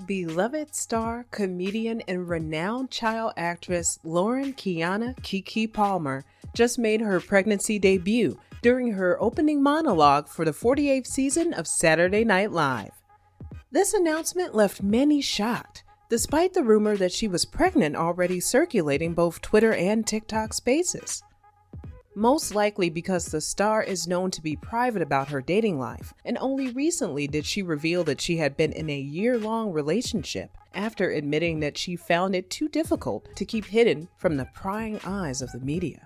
Beloved star, comedian, and renowned child actress Lauren Kiana Keke Palmer just made her pregnancy debut during her opening monologue for the 48th season of Saturday Night Live. This announcement left many shocked, despite the rumor that she was pregnant already circulating both Twitter and TikTok spaces. Most likely because the star is known to be private about her dating life, and only recently did she reveal that she had been in a year-long relationship after admitting that she found it too difficult to keep hidden from the prying eyes of the media.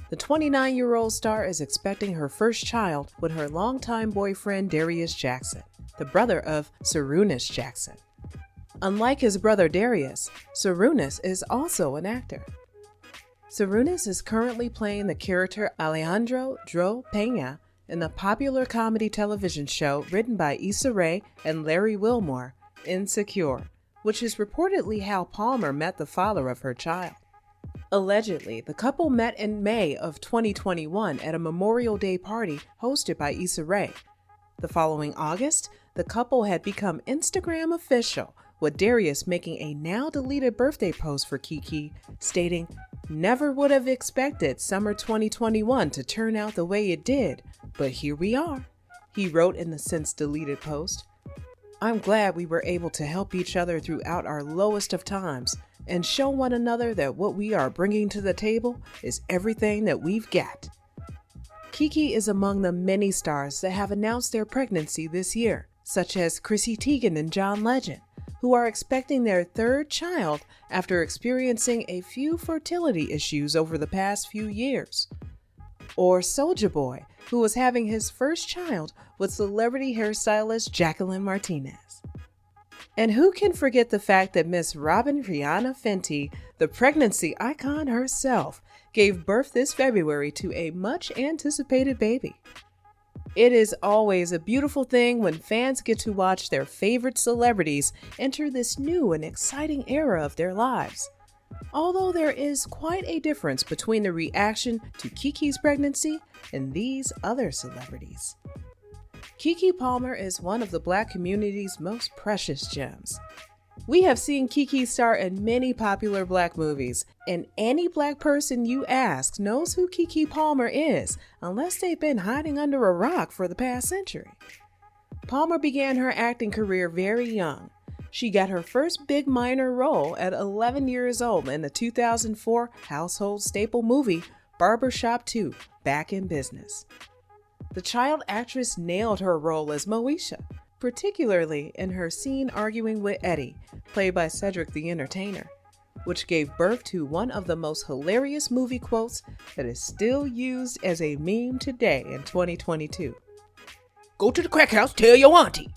The 29-year-old star is expecting her first child with her longtime boyfriend Darius Jackson, the brother of Sarunas Jackson. Unlike his brother Darius, Sarunas is also an actor. Sarunas is currently playing the character Alejandro Dro Peña in the popular comedy television show written by Issa Rae and Larry Wilmore, Insecure, which is reportedly how Palmer met the father of her child. Allegedly, the couple met in May of 2021 at a Memorial Day party hosted by Issa Rae. The following August, the couple had become Instagram official, with Darius making a now-deleted birthday post for Keke, stating, "Never would have expected summer 2021 to turn out the way it did, but here we are," he wrote in the since-deleted post. "I'm glad we were able to help each other throughout our lowest of times and show one another that what we are bringing to the table is everything that we've got." Keke is among the many stars that have announced their pregnancy this year, such as Chrissy Teigen and John Legend, who are expecting their third child after experiencing a few fertility issues over the past few years. Or Soulja Boy, who was having his first child with celebrity hairstylist Jacqueline Martinez. And who can forget the fact that Miss Robin Rihanna Fenty, the pregnancy icon herself, gave birth this February to a much-anticipated baby. It is always a beautiful thing when fans get to watch their favorite celebrities enter this new and exciting era of their lives. Although there is quite a difference between the reaction to Keke's pregnancy and these other celebrities. Keke Palmer is one of the Black community's most precious gems. We have seen Keke star in many popular Black movies, and any Black person you ask knows who Keke Palmer is, unless they've been hiding under a rock for the past century. Palmer began her acting career very young. She got her first big minor role at 11 years old in the 2004 household staple movie Barbershop 2, Back in Business. The child actress nailed her role as Moesha, particularly in her scene arguing with Eddie, played by Cedric the Entertainer, which gave birth to one of the most hilarious movie quotes that is still used as a meme today in 2022. "Go to the crack house, tell your auntie."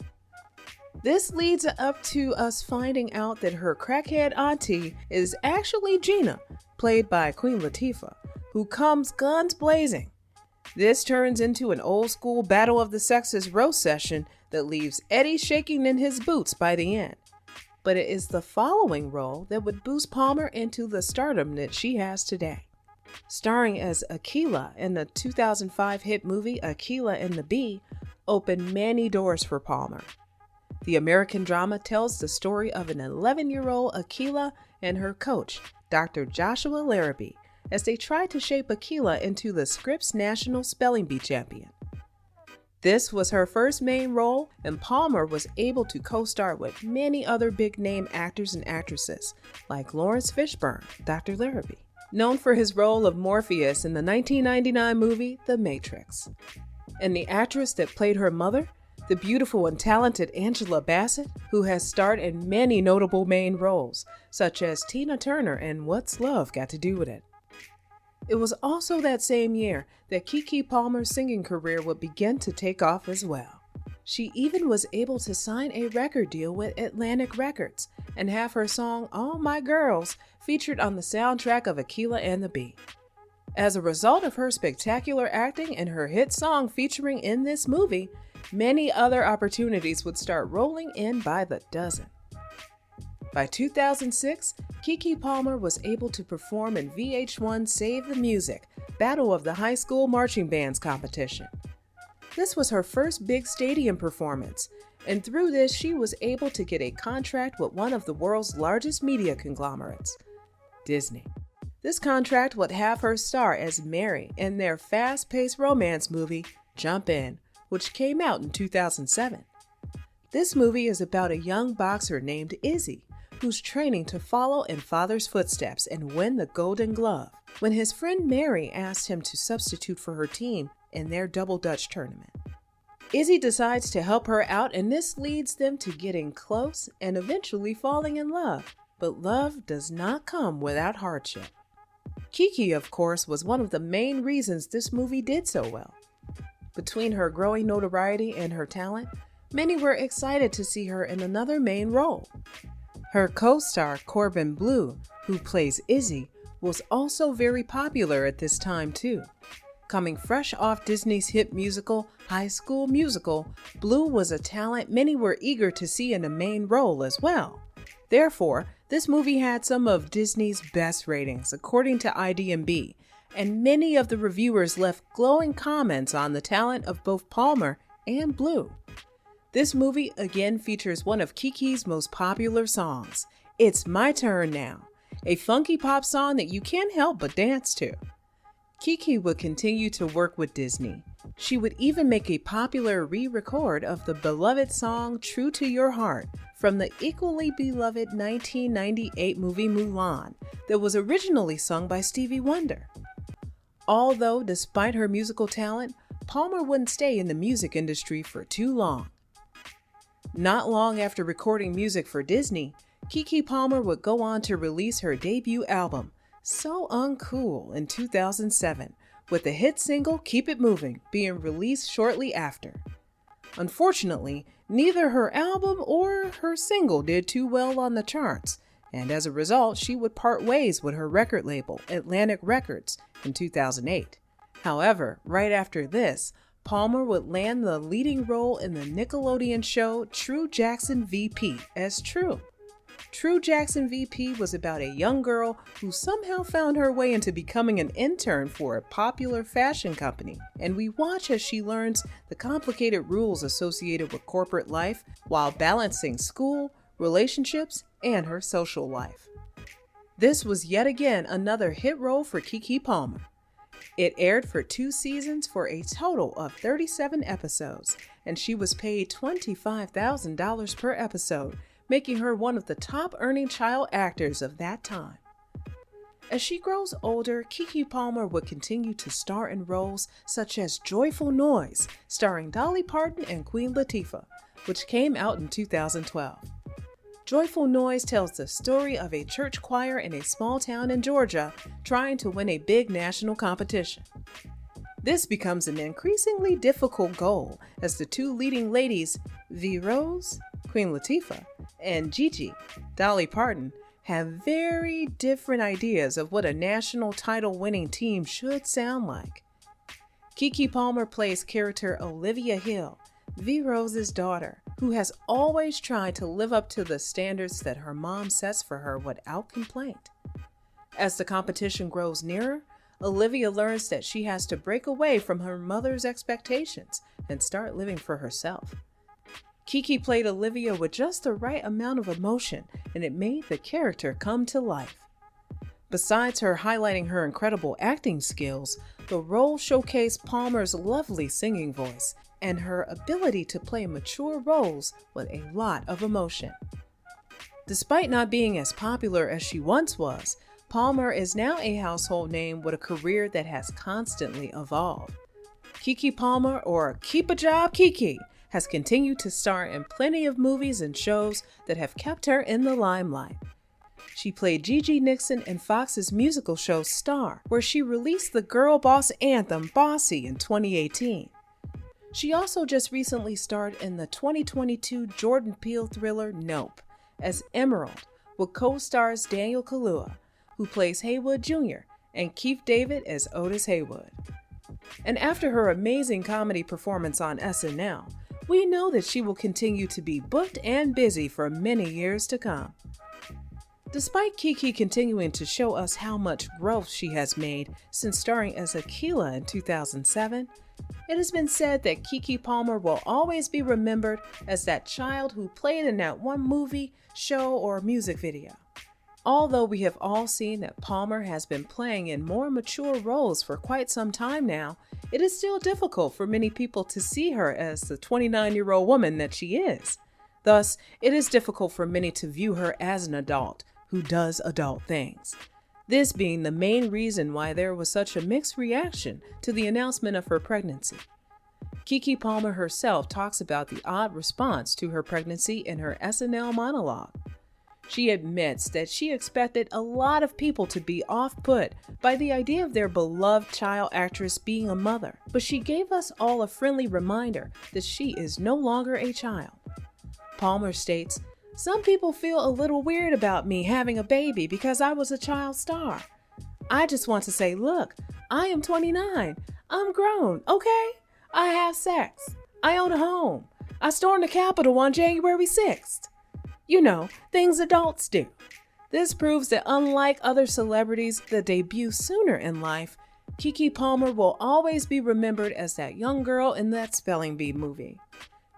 This leads up to us finding out that her crackhead auntie is actually Gina, played by Queen Latifah, who comes guns blazing. This turns into an old-school battle of the sexes roast session that leaves Eddie shaking in his boots by the end. But it is the following role that would boost Palmer into the stardom that she has today. Starring as Akeelah in the 2005 hit movie Akeelah and the Bee, opened many doors for Palmer. The American drama tells the story of an 11-year-old Akeelah and her coach, Dr. Joshua Larrabee, as they try to shape Akeelah into the Scripps National Spelling Bee champion. This was her first main role, and Palmer was able to co-star with many other big-name actors and actresses, like Lawrence Fishburne, Dr. Larrabee, known for his role of Morpheus in the 1999 movie The Matrix. And the actress that played her mother, the beautiful and talented Angela Bassett, who has starred in many notable main roles, such as Tina Turner in What's Love Got to Do with It? It was also that same year that Keke Palmer's singing career would begin to take off as well. She even was able to sign a record deal with Atlantic Records and have her song All My Girls featured on the soundtrack of Akeelah and the Bee. As a result of her spectacular acting and her hit song featuring in this movie, many other opportunities would start rolling in by the dozen. By 2006, Keke Palmer was able to perform in VH1's Save the Music, Battle of the High School Marching Bands competition. This was her first big stadium performance, and through this she was able to get a contract with one of the world's largest media conglomerates, Disney. This contract would have her star as Mary in their fast-paced romance movie, Jump In, which came out in 2007. This movie is about a young boxer named Izzy, who's training to follow in father's footsteps and win the Golden Glove, when his friend Mary asked him to substitute for her team in their Double Dutch tournament. Izzy decides to help her out, and this leads them to getting close and eventually falling in love. But love does not come without hardship. Keke, of course, was one of the main reasons this movie did so well. Between her growing notoriety and her talent, many were excited to see her in another main role. Her co-star, Corbin Bleu, who plays Izzy, was also very popular at this time too. Coming fresh off Disney's hit musical, High School Musical, Bleu was a talent many were eager to see in a main role as well. Therefore, this movie had some of Disney's best ratings, according to IMDb, and many of the reviewers left glowing comments on the talent of both Palmer and Bleu. This movie again features one of Keke's most popular songs, It's My Turn Now, a funky pop song that you can't help but dance to. Keke would continue to work with Disney. She would even make a popular re-record of the beloved song True to Your Heart from the equally beloved 1998 movie Mulan that was originally sung by Stevie Wonder. Although, despite her musical talent, Palmer wouldn't stay in the music industry for too long. Not long after recording music for Disney, Keke Palmer would go on to release her debut album, So Uncool, in 2007, with the hit single Keep It Moving being released shortly after. Unfortunately, neither her album or her single did too well on the charts, and as a result, she would part ways with her record label, Atlantic Records, in 2008. However, right after this, Palmer would land the leading role in the Nickelodeon show True Jackson VP as True. True Jackson VP was about a young girl who somehow found her way into becoming an intern for a popular fashion company, and we watch as she learns the complicated rules associated with corporate life while balancing school, relationships, and her social life. This was yet again another hit role for Keke Palmer. It aired for 2 seasons for a total of 37 episodes, and she was paid $25,000 per episode, making her one of the top-earning child actors of that time. As she grows older, Keke Palmer would continue to star in roles such as Joyful Noise, starring Dolly Parton and Queen Latifah, which came out in 2012. Joyful Noise tells the story of a church choir in a small town in Georgia trying to win a big national competition. This becomes an increasingly difficult goal as the 2 leading ladies, V. Rose, Queen Latifah, and Gigi, Dolly Parton, have very different ideas of what a national title-winning team should sound like. Keke Palmer plays character Olivia Hill, V. Rose's daughter, who has always tried to live up to the standards that her mom sets for her without complaint. As the competition grows nearer, Olivia learns that she has to break away from her mother's expectations and start living for herself. Keke played Olivia with just the right amount of emotion, and it made the character come to life. Besides her highlighting her incredible acting skills, the role showcased Palmer's lovely singing voice and her ability to play mature roles with a lot of emotion. Despite not being as popular as she once was, Palmer is now a household name with a career that has constantly evolved. Keke Palmer, or Keep a Job Keke, has continued to star in plenty of movies and shows that have kept her in the limelight. She played Gigi Nixon in Fox's musical show Star, where she released the girl boss anthem Bossy in 2018. She also just recently starred in the 2022 Jordan Peele thriller Nope as Emerald, with co-stars Daniel Kaluuya, who plays Haywood Jr., and Keith David as Otis Haywood. And after her amazing comedy performance on SNL, we know that she will continue to be booked and busy for many years to come. Despite Keke continuing to show us how much growth she has made since starring as Akeelah in 2007, it has been said that Keke Palmer will always be remembered as that child who played in that one movie, show, or music video. Although we have all seen that Palmer has been playing in more mature roles for quite some time now, it is still difficult for many people to see her as the 29-year-old woman that she is. Thus, it is difficult for many to view her as an adult who does adult things. This being the main reason why there was such a mixed reaction to the announcement of her pregnancy. Keke Palmer herself talks about the odd response to her pregnancy in her SNL monologue. She admits that she expected a lot of people to be off-put by the idea of their beloved child actress being a mother, but she gave us all a friendly reminder that she is no longer a child. Palmer states, "Some people feel a little weird about me having a baby because I was a child star. I just want to say, look, I am 29. I'm grown, okay? I have sex. I own a home. I stormed the Capitol on January 6th. You know, things adults do." This proves that unlike other celebrities that debut sooner in life, Keke Palmer will always be remembered as that young girl in that spelling bee movie.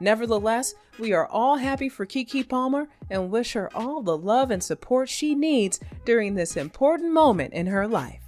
Nevertheless, we are all happy for Keke Palmer and wish her all the love and support she needs during this important moment in her life.